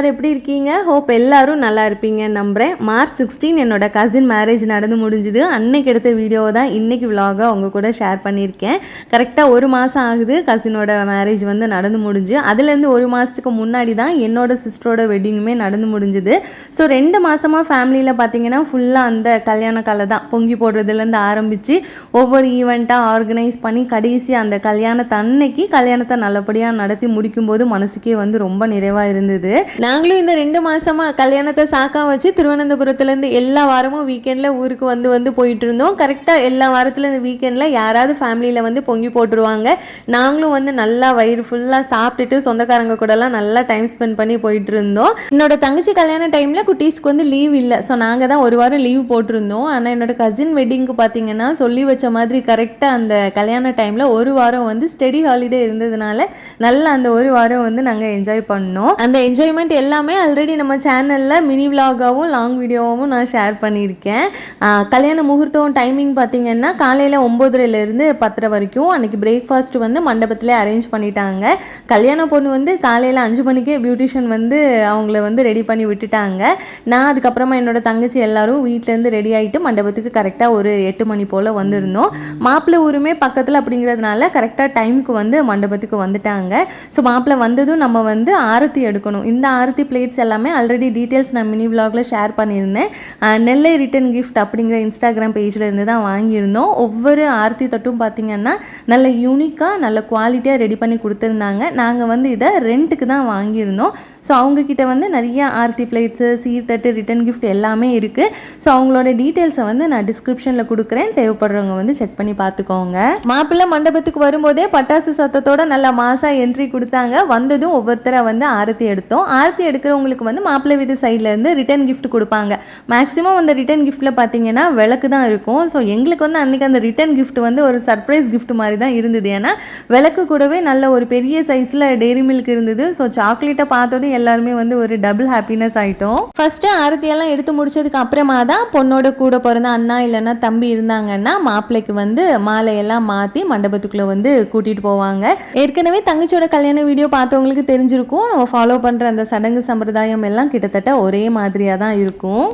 எல்லாரும் எப்படி இருக்கீங்க? ஹோப் எல்லாரும் நல்லா இருப்பீங்க நம்புகிறேன். மார்ச் 16 என்னோட கசின் மேரேஜ் நடந்து முடிஞ்சுது. அன்னைக்கு எடுத்த வீடியோவை தான் இன்றைக்கி விலாகாக உங்கள் கூட ஷேர் பண்ணியிருக்கேன். கரெக்டாக ஒரு மாதம் ஆகுது கசினோட மேரேஜ் வந்து நடந்து முடிஞ்சு. அதுலேருந்து ஒரு மாதத்துக்கு முன்னாடி தான் என்னோட சிஸ்டரோட வெட்டிங்குமே நடந்து முடிஞ்சுது. ஸோ 2 மாதமாக ஃபேமிலியில் பார்த்தீங்கன்னா ஃபுல்லாக அந்த கல்யாண கலை தான். பொங்கி போடுறதுலேருந்து ஆரம்பித்து ஒவ்வொரு ஈவெண்ட்டாக ஆர்கனைஸ் பண்ணி கடைசி அந்த கல்யாணத்தை கல்யாணத்தை நல்லபடியாக நடத்தி முடிக்கும்போது மனசுக்கே வந்து ரொம்ப நிறைவாக இருந்தது. நாங்களும் இந்த 2 மாசமாக கல்யாணத்தை சாக்கா வச்சு திருவனந்தபுரத்துலேருந்து எல்லா வாரமும் வீக்கெண்டில் ஊருக்கு வந்து போயிட்டு இருந்தோம். கரெக்டாக எல்லா வாரத்தில் இந்த வீக்கெண்டில் யாராவது ஃபேமிலியில் வந்து பொங்கி போட்டுருவாங்க. நாங்களும் வந்து நல்லா வயிறு ஃபுல்லாக சாப்பிட்டுட்டு சொந்தக்காரங்க கூடலாம் நல்லா டைம் ஸ்பெண்ட் பண்ணி போயிட்டு இருந்தோம். என்னோட தங்கச்சி கல்யாண டைமில் குட்டீஸ்க்கு வந்து லீவ் இல்லை. ஸோ நாங்கள் தான் ஒரு வாரம் லீவ் போட்டிருந்தோம். ஆனால் என்னோட கசின் வெட்டிங்க்கு பார்த்தீங்கன்னா சொல்லி வச்ச மாதிரி கரெக்டாக அந்த கல்யாண டைமில் ஒரு வாரம் வந்து ஸ்டடி ஹாலிடே இருந்ததுனால நல்லா அந்த ஒரு வாரம் வந்து நாங்கள் என்ஜாய் பண்ணோம். அந்த என்ஜாய்மெண்ட் எல்லாமே ஆல்ரெடி நம்ம சேனலில் மினி விலாகாவும் லாங் வீடியோவும் நான் ஷேர் பண்ணியிருக்கேன். கல்யாண முகூர்த்தம் டைமிங் பார்த்தீங்கன்னா காலையில் 9:30லேருந்து 10:30 வரைக்கும். அன்றைக்கி பிரேக்ஃபாஸ்ட் வந்து மண்டபத்திலே அரேஞ்ச் பண்ணிட்டாங்க. கல்யாண பொண்ணு வந்து காலையில் 5 மணிக்கே பியூட்டிஷியன் வந்து அவங்கள வந்து ரெடி பண்ணி விட்டுட்டாங்க. நான் அதுக்கப்புறமா என்னோட தங்கச்சி எல்லாரும் வீட்டிலேருந்து ரெடி ஆகிட்டு மண்டபத்துக்கு கரெக்டாக ஒரு 8 மணி போல் வந்திருந்தோம். மாப்பிள்ளை ஊருமே பக்கத்தில் அப்படிங்கிறதுனால கரெக்டாக டைமுக்கு வந்து மண்டபத்துக்கு வந்துட்டாங்க. ஸோ மாப்பிள்ளை வந்ததும் நம்ம வந்து ஆரத்தி எடுக்கணும். இந்த ஆரத்தி பிளேட்ஸ் எல்லாமே ஆல்ரெடி டீட்டெயில்ஸ் நான் மினி விலாகில் ஷேர் பண்ணியிருந்தேன். நெல்லை ரிட்டன் கிஃப்ட் அப்படிங்கிற இன்ஸ்டாகிராம் பேஜில் இருந்து தான் வாங்கியிருந்தோம். ஒவ்வொரு ஆரத்தி தட்டும் பார்த்திங்கன்னா நல்ல யூனிக்காக நல்ல குவாலிட்டியாக ரெடி பண்ணி கொடுத்துருந்தாங்க. நாங்கள் வந்து இதை ரெண்ட்டுக்கு தான் வாங்கியிருந்தோம். ஸோ அவங்கக்கிட்ட வந்து நிறைய ஆர்த்தி பிளேட்ஸு, சீர்தட்டு, ரிட்டன் கிஃப்ட் எல்லாமே இருக்குது. ஸோ அவங்களோட டீட்டெயில்ஸை வந்து நான் டிஸ்கிரிப்ஷனில் கொடுக்குறேன். தேவைப்படுறவங்க வந்து செக் பண்ணி பார்த்துக்கோங்க. மாப்பிள்ளை மண்டபத்துக்கு வரும்போதே பட்டாசு சத்தத்தோட நல்லா மாசாக என்ட்ரி கொடுத்தாங்க. வந்ததும் ஒவ்வொருத்தரை வந்து ஆரத்தி எடுத்தோம். ஆரத்தி எடுக்கிறவங்களுக்கு வந்து மாப்பிள்ளை வீட்டு சைட்லேருந்து ரிட்டன் கிஃப்ட் கொடுப்பாங்க. மேக்ஸிமம் அந்த ரிட்டன் கிஃப்ட்டில் பார்த்தீங்கன்னா விளக்கு தான் இருக்கும். ஸோ எங்களுக்கு வந்து அன்றைக்கி அந்த ரிட்டன் கிஃப்ட் வந்து ஒரு சர்ப்ரைஸ் கிஃப்ட் மாதிரி தான் இருந்தது. ஏன்னா விளக்கு கூடவே நல்ல ஒரு பெரிய சைஸில் டெய்ரி மில்க் இருந்தது. ஸோ சாக்லேட்டை பார்த்தது எல்லாருமே வந்து ஒரு டபுள் ஹாப்பினஸ் ஆகிட்டோம். ஃபஸ்ட்டு ஆரத்தியெல்லாம் எடுத்து முடிச்சதுக்கு அப்புறமா தான் பொண்ணோட கூட பிறந்த அண்ணா இல்லைன்னா தம்பி இருந்தாங்கன்னா மாப்பிள்ளைக்கு வந்து மாலையெல்லாம் மாற்றி மண்டபத்துக்குள்ளே வந்து கூட்டிகிட்டு போவாங்க. ஏற்கனவே தங்கச்சியோட கல்யாண வீடியோ பார்த்தவங்களுக்கு தெரிஞ்சிருக்கும். நம்ம ஃபாலோ பண்ணுற அந்த சடங்கு சம்பிரதாயம் எல்லாம் கிட்டத்தட்ட ஒரே மாதிரியாக தான் இருக்கும்.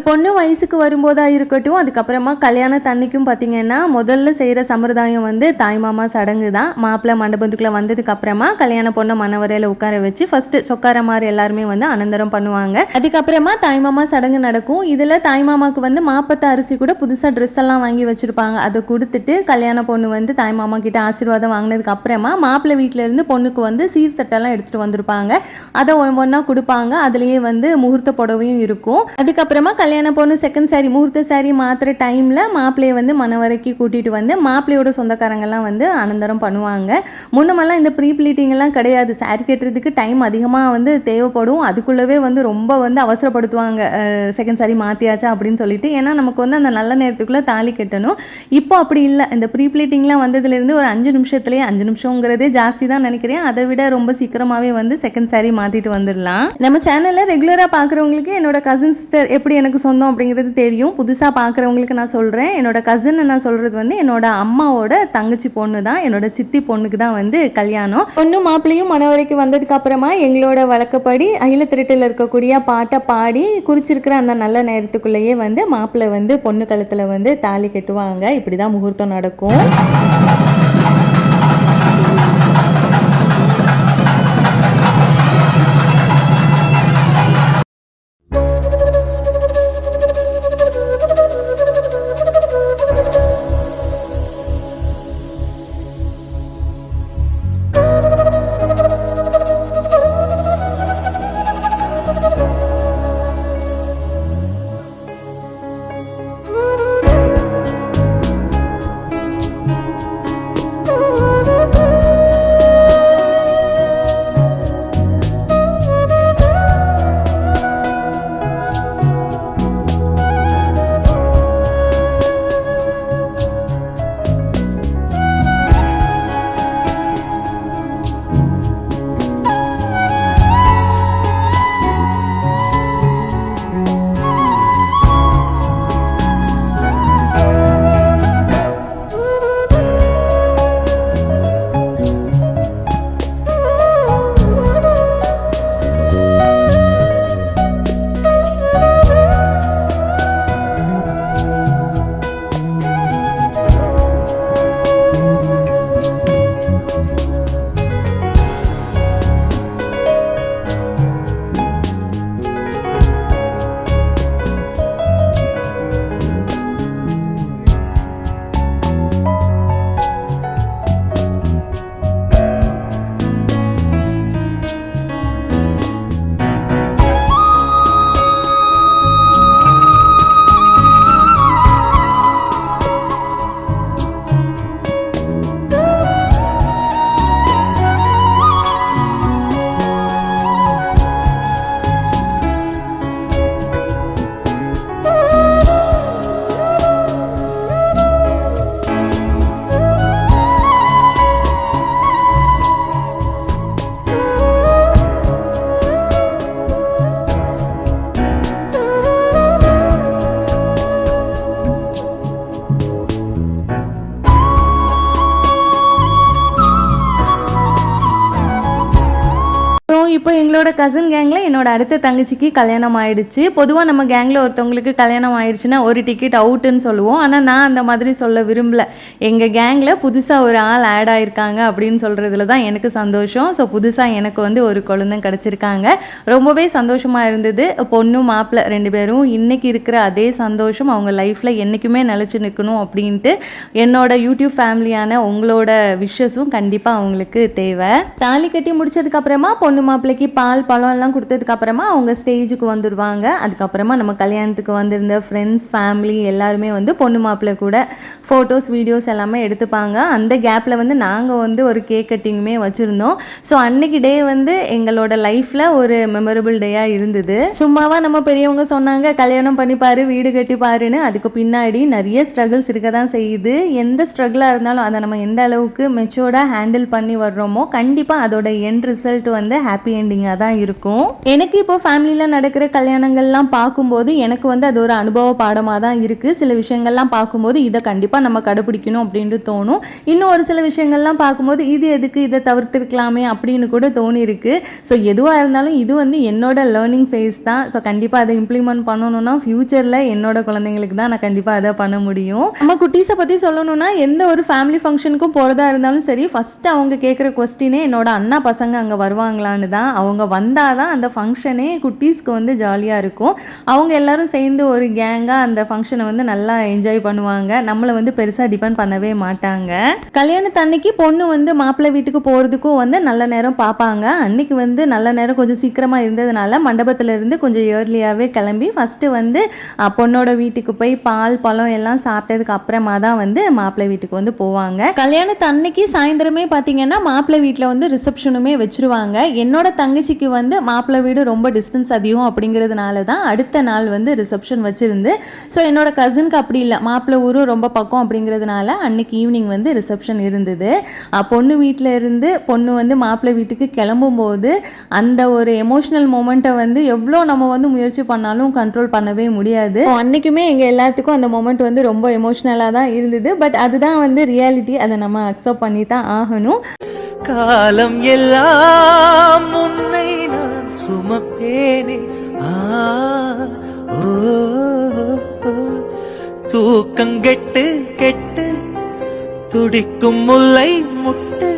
பொண்ணு வயசுக்கு வரும்போதா இருக்கட்டும், அதுக்கப்புறமா கல்யாணத்தன்னைக்கும் பார்த்தீங்கன்னா முதல்ல செய்கிற சம்பிரதாயம் வந்து தாய்மாமா சடங்கு தான். மாப்பிள்ளை மண்டபத்துக்குள்ளே வந்ததுக்கு அப்புறமா கல்யாண பொண்ணை மணவரையில் உட்கார வச்சு ஃபர்ஸ்ட் சொக்கார மாதிரி எல்லாருமே வந்து அனந்தரம் பண்ணுவாங்க. அதுக்கப்புறமா தாய்மாமா சடங்கு நடக்கும். இதில் தாய்மாமாவுக்கு வந்து மாப்பத்த அரிசி கூட புதுசாக ட்ரெஸ் எல்லாம் வாங்கி வச்சுருப்பாங்க. அதை கொடுத்துட்டு கல்யாண பொண்ணு வந்து தாய்மாமா கிட்ட ஆசீர்வாதம் வாங்கினதுக்கு அப்புறமா மாப்பிள்ளை வீட்டிலேருந்து பொண்ணுக்கு வந்து சீர் சட்டெல்லாம் எடுத்துகிட்டு வந்திருப்பாங்க. அதை ஒன்றா கொடுப்பாங்க. அதுலேயே வந்து முகூர்த்த புடவையும் இருக்கும். அதுக்கப்புறமா கல்யாண பொண்ணு செகண்ட் சாரி முகூர்த்த சாரி மாத்திர டைமில் மாப்பிள்ளையை வந்து மணவரைக்கு கூட்டிகிட்டு வந்து மாப்பிள்ளையோட சொந்தக்காரங்கெல்லாம் வந்து அனந்தரம் பண்ணுவாங்க. முன்னமெல்லாம் இந்த ப்ரீ ப்ளீட்டிங்கெல்லாம் கிடையாது. சாரி கட்டுறதுக்கு டைம் அதிகமாக வந்து தேவைப்படும். அதுக்குள்ளவே வந்து ரொம்ப வந்து அவசரப்படுத்துவாங்க, செகண்ட் சாரி மாற்றியாச்சா அப்படின்னு சொல்லிட்டு. ஏன்னா நமக்கு வந்து அந்த நல்ல நேரத்துக்குள்ளே தாலி கட்டணும். இப்போ அப்படி இல்லை. இந்த ப்ரீ ப்ளீட்டிங்லாம் வந்ததுலேருந்து ஒரு 5 நிமிஷத்துலேயே, 5 நிமிஷங்கிறதே ஜாஸ்தி தான் நினைக்கிறேன், அதை விட ரொம்ப சீக்கிரமாகவே வந்து செகண்ட் சாரி மாற்றிட்டு வந்துடலாம். நம்ம சேனலில் ரெகுலராக பார்க்குறவங்களுக்கு என்னோட கசின் சிஸ்டர் எப்படி எனக்கு சொந்தம் அப்படிங்கிறது தெரியும். புதுசாக பார்க்குறவங்களுக்கு நான் சொல்கிறேன், என்னோட கசின் நான் சொல்கிறது வந்து என்னோட அம்மாவோட தங்கச்சி பொண்ணு தான். என்னோட சித்தி பொண்ணுக்கு தான் வந்து கல்யாணம். பொண்ணு மாப்பிள்ளையும் மணவரைக்கு வந்ததுக்கு அப்புறமா எங்களோட வழக்கப்படி அகிலத்திருட்டில் இருக்கக்கூடிய பாட்டை பாடி குறிச்சிருக்கிற அந்த நல்ல நேரத்துக்குள்ளேயே வந்து மாப்பிள்ளை வந்து பொண்ணு கழுத்தில் வந்து தாலி கட்டுவாங்க. இப்படி தான் முகூர்த்தம் நடக்கும். இப்போ எங்களோட கசின் கேங்கில் என்னோட அடுத்த தங்கச்சிக்கு கல்யாணம் ஆயிடுச்சு. பொதுவாக நம்ம கேங்கில் ஒருத்தவங்களுக்கு கல்யாணம் ஆயிடுச்சுன்னா ஒரு டிக்கெட் அவுட்டுன்னு சொல்லுவோம். ஆனால் நான் அந்த மாதிரி சொல்ல விரும்பலை. எங்கள் கேங்கில் புதுசாக ஒரு ஆள் ஆட் ஆகிருக்காங்க அப்படின்னு சொல்கிறதுல தான் எனக்கு சந்தோஷம். ஸோ புதுசாக எனக்கு வந்து ஒரு குழந்தை கிடச்சிருக்காங்க. ரொம்பவே சந்தோஷமாக இருந்தது. பொண்ணு மாப்பிள்ளை 2 பேரும் இன்றைக்கி இருக்கிற அதே சந்தோஷம் அவங்க லைஃப்பில் என்றைக்குமே நிலச்சி நிற்கணும் அப்படின்ட்டு என்னோட யூடியூப் ஃபேமிலியான உங்களோட விஷஸும் கண்டிப்பாக அவங்களுக்கு தேவை. தாலி கட்டி முடிச்சதுக்கப்புறமா பொண்ணு மாப்பிள்ளைக்கு பால் பழம் எல்லாம் கொடுத்ததுக்கப்புறமா அவங்க ஸ்டேஜுக்கு வந்துடுவாங்க. அதுக்கப்புறமா நம்ம கல்யாணத்துக்கு வந்திருந்த ஃப்ரெண்ட்ஸ் ஃபேமிலி எல்லாருமே வந்து பொண்ணு மாப்பிள்ளை கூட ஃபோட்டோஸ் வீடியோஸ் எல்லாமே எடுத்துப்பாங்க. அந்த கேப்பில் வந்து நாங்கள் வந்து ஒரு கேக் கட்டிங்குமே வச்சுருந்தோம். ஸோ அன்னைக்கு டே வந்து எங்களோட லைஃப்பில் ஒரு மெமரபிள் டேயாக இருந்தது. சும்மாவாக நம்ம பெரியவங்க சொன்னாங்க கல்யாணம் பண்ணிப்பாரு வீடு கட்டிப்பாருன்னு. அதுக்கு பின்னாடி நிறைய ஸ்ட்ரகிள்ஸ் இருக்க தான் செய்யுது. எந்த ஸ்ட்ரகிளாக இருந்தாலும் அதை நம்ம எந்த அளவுக்கு மெச்சூர்டாக ஹேண்டில் பண்ணி வர்றோமோ கண்டிப்பாக அதோட எண்ட் ரிசல்ட் வந்து ஹாப்பி எண்டிங்காக இன்ட்ரெஸ்டிங்காக தான் இருக்கும். எனக்கு இப்போ ஃபேமிலியில் நடக்கிற கல்யாணங்கள்லாம் பார்க்கும்போது எனக்கு வந்து அது ஒரு அனுபவ பாடமாக தான் இருக்குது. சில விஷயங்கள்லாம் பார்க்கும்போது இதை கண்டிப்பாக நம்ம கடைப்பிடிக்கணும் அப்படின்ட்டு தோணும். இன்னும் ஒரு சில விஷயங்கள்லாம் பார்க்கும்போது இது எதுக்கு, இதை தவிர்த்துருக்கலாமே அப்படின்னு கூட தோணியிருக்கு. ஸோ எதுவாக இருந்தாலும் இது வந்து என்னோட லேர்னிங் ஃபேஸ் தான். ஸோ கண்டிப்பாக அதை இம்ப்ளிமெண்ட் பண்ணணும்னா ஃப்யூச்சரில் என்னோட குழந்தைங்களுக்கு தான் நான் கண்டிப்பாக அதை பண்ண முடியும். நம்ம குட்டீஸை பற்றி சொல்லணும்னா எந்த ஒரு ஃபேமிலி ஃபங்க்ஷனுக்கும் போகிறதா இருந்தாலும் சரி, ஃபஸ்ட்டு அவங்க கேட்குற கொஸ்டினே என்னோட அண்ணா பசங்க அங்கே வருவாங்களான்னு தான். அவங்க வந்தால் தான் அந்த ஃபங்க்ஷனே குட்டீஸ்க்கு வந்து ஜாலியாக இருக்கும். அவங்க எல்லோரும் சேர்ந்து ஒரு கேங்காக அந்த ஃபங்க்ஷனை வந்து நல்லா என்ஜாய் பண்ணுவாங்க. நம்மளை வந்து பெருசாக டிபெண்ட் பண்ணவே மாட்டாங்க. கல்யாணத்தன்னைக்கு பொண்ணு வந்து மாப்பிள்ளை வீட்டுக்கு போகிறதுக்கும் வந்து நல்ல நேரம் பார்ப்பாங்க. அன்னைக்கு வந்து நல்ல நேரம் கொஞ்சம் சீக்கிரமாக இருந்ததுனால மண்டபத்திலேருந்து கொஞ்சம் ஏர்லியாகவே கிளம்பி ஃபஸ்ட்டு வந்து பொண்ணோட வீட்டுக்கு போய் பால் பழம் எல்லாம் சாப்பிட்டதுக்கு அப்புறமா தான் வந்து மாப்பிள்ளை வீட்டுக்கு வந்து போவாங்க. கல்யாணத்தன்னைக்கு சாயந்தரமே பார்த்தீங்கன்னா மாப்பிள்ளை வீட்டில் வந்து ரிசப்ஷனுமே வச்சுருவாங்க. என்னோட தங்கச்சிக்கு வந்து மாப்பிள்ளை வீடு ரொம்ப டிஸ்டன்ஸ் அதிகம் அப்படிங்கிறதுனால தான் அடுத்த நாள் வந்து ரிசப்ஷன் வச்சுருந்து. ஸோ என்னோட கசினுக்கு அப்படி இல்லை, மாப்பிள்ளை ஊரும் ரொம்ப பக்கம் அப்படிங்கிறதுனால அன்னைக்கு ஈவினிங் வந்து ரிசப்ஷன் இருந்தது. பொண்ணு வீட்டில் இருந்து பொண்ணு வந்து மாப்பிள்ளை வீட்டுக்கு கிளம்பும்போது அந்த ஒரு எமோஷ்னல் மொமெண்ட்டை வந்து எவ்வளோ நம்ம வந்து முயற்சி பண்ணாலும் கண்ட்ரோல் பண்ணவே முடியாது. அன்னைக்குமே எங்கள் எல்லாத்துக்கும் அந்த மொமெண்ட் வந்து ரொம்ப எமோஷ்னலாக தான் இருந்தது. பட் அதுதான் வந்து ரியாலிட்டி, அதை நம்ம அக்செப்ட் பண்ணி தான் ஆகணும். காலம் எல்லாம் உன்னை நான் சுமப்பேனே, தூக்கங்கெட்டு கெட்டு துடிக்கும் முல்லை முட்டு,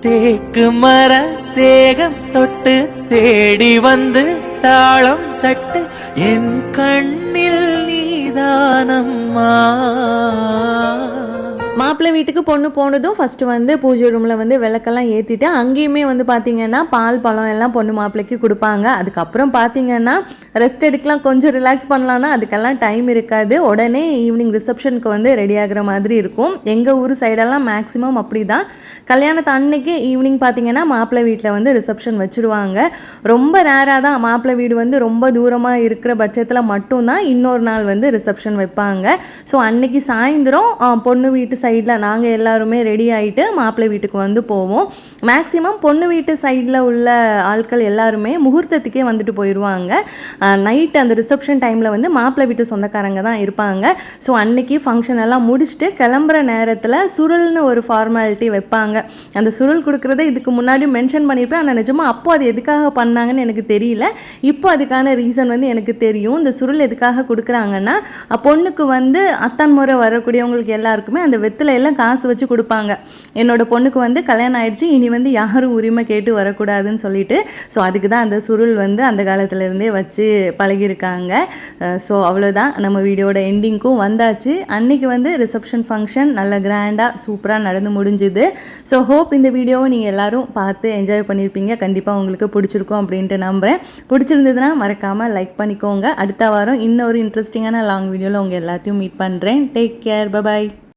தேக்கு மர தேகம் தொட்டு தேடி வந்து தாளம் தட்டு, என் கண்ணில் நீதானம்மா. மாப்பிள்ளை வீட்டுக்கு பொண்ணு போனதும் ஃபஸ்ட்டு வந்து பூஜை ரூமில் வந்து விளக்கெல்லாம் ஏற்றிட்டு அங்கேயுமே வந்து பார்த்திங்கன்னா பால் பழம் எல்லாம் பொண்ணு மாப்பிள்ளைக்கு கொடுப்பாங்க. அதுக்கப்புறம் பார்த்திங்கன்னா ரெஸ்ட் எடுக்கலாம், கொஞ்சம் ரிலாக்ஸ் பண்ணலான்னா அதுக்கெல்லாம் டைம் இருக்காது. உடனே ஈவினிங் ரிசப்ஷனுக்கு வந்து ரெடி ஆகிற மாதிரி இருக்கும். எங்கள் ஊர் சைடெல்லாம் மேக்ஸிமம் அப்படி தான். கல்யாணத்து அன்னைக்கு ஈவினிங் பார்த்திங்கன்னா மாப்பிள்ளை வீட்டில் வந்து ரிசப்ஷன் வச்சுருவாங்க. ரொம்ப ரேராக தான், மாப்பிள்ளை வீடு வந்து ரொம்ப தூரமாக இருக்கிற பட்சத்தில் மட்டும்தான் இன்னொரு நாள் வந்து ரிசப்ஷன் வைப்பாங்க. ஸோ அன்னைக்கு சாயந்தரம் பொண்ணு வீட்டு சைடில் நாங்கள் எல்லாருமே ரெடி ஆகிட்டு மாப்பிள்ளை வீட்டுக்கு வந்து போவோம். மேக்ஸிமம் பொண்ணு வீட்டு சைடில் உள்ள ஆட்கள் எல்லாருமே முகூர்த்தத்துக்கே வந்துட்டு போயிடுவாங்க. நைட் அந்த ரிசப்ஷன் டைமில் வந்து மாப்பிள்ளை வீட்டு சொந்தக்காரங்க தான் இருப்பாங்க. ஸோ அன்னைக்கு ஃபங்க்ஷன் எல்லாம் முடிச்சுட்டு கிளம்புற நேரத்தில் சுருள்னு ஒரு ஃபார்மாலிட்டி வைப்பாங்க. அந்த சுருள் கொடுக்குறத இதுக்கு முன்னாடி மென்ஷன் பண்ணியிருப்பேன். ஆனால் நிஜமாக அப்போ அது எதுக்காக பண்ணாங்கன்னு எனக்கு தெரியல. இப்போ அதுக்கான ரீசன் வந்து எனக்கு தெரியும். இந்த சுருள் எதுக்காக கொடுக்குறாங்கன்னா பொண்ணுக்கு வந்து அத்தான் முறை வரக்கூடியவங்களுக்கு எல்லாருக்குமே அந்த வெத்தில எல்லாம் காசு வச்சு கொடுப்பாங்க. என்னோட பொண்ணுக்கு வந்து கல்யாணம் ஆயிடுச்சு, இனி வந்து யாரும் உரிமை கேட்டு வரக்கூடாதுன்னு சொல்லிட்டு. ஸோ அதுக்கு தான் அந்த சுருள் வந்து அந்த காலத்துலேருந்தே வச்சு பழகியிருக்காங்க. ஸோ அவ்வளோதான், நம்ம வீடியோட எண்டிங்க்கும் வந்தாச்சு. அன்றைக்கி வந்து ரிசப்ஷன் ஃபங்க்ஷன் நல்ல கிராண்டாக சூப்பராக நடந்து முடிஞ்சுது. ஸோ ஹோப் இந்த வீடியோவை நீங்கள் எல்லோரும் பார்த்து என்ஜாய் பண்ணியிருப்பீங்க. கண்டிப்பாக உங்களுக்கு பிடிச்சிருக்கும் அப்படின்ட்டு நம்புகிறேன். பிடிச்சிருந்ததுன்னா மறக்காமல் லைக் பண்ணிக்கோங்க. அடுத்த வாரம் இன்னொரு இன்ட்ரெஸ்டிங்கான லாங் வீடியோவில் உங்கள் எல்லாத்தையும் மீட் பண்ணுறேன். Take care, by.